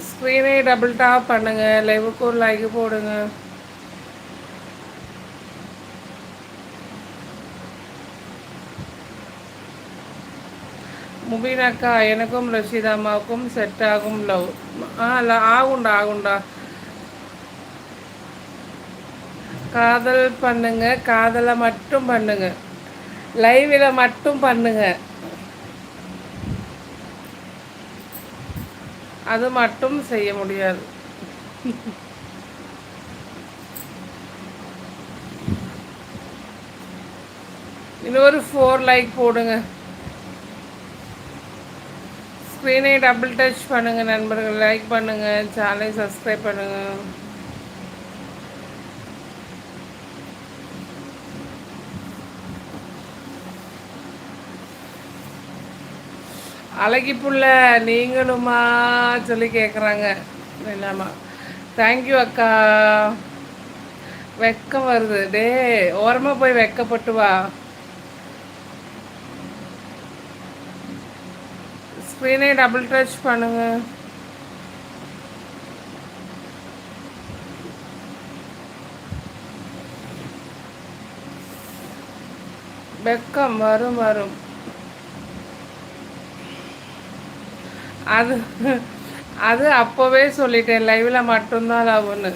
ஸ்க்ரீனை double top பண்ணுங்க, லைவுக்கு ஒரு லைக் போடுங்க. முபீனாக்கா, எனக்கும் ரஷீதாமாவுக்கும் செட் ஆகும் லவ். இல்லை, ஆகுண்டா ஆகுண்டா. காதல் பண்ணுங்க, காதலை மட்டும் பண்ணுங்க, லைவில் மட்டும் பண்ணுங்க. அது மட்டும் செய்ய முடியாது. இன்னொரு 4 லைக் போடுங்க. ஸ்க்ரீனை டபுள் டச் பண்ணுங்க நண்பர்கள், லைக் பண்ணுங்க, சேனலை சப்ஸ்கிரைப் பண்ணுங்க. அழகி புள்ள நீங்களுமா சொல்லி கேட்குறாங்க. இல்லாமா, தேங்க்யூ அக்கா. வெக்கம் வருது டே, ஓரமாக போய் வெக்கப்பட்டு வா. ஸ்க்ரீனை டபுள் டச் பண்ணுங்க. வெக்கம் வரும் வரும். அது அது அப்போவே சொல்லிட்டேன், லைவில் மட்டும்தான் லவ்னு.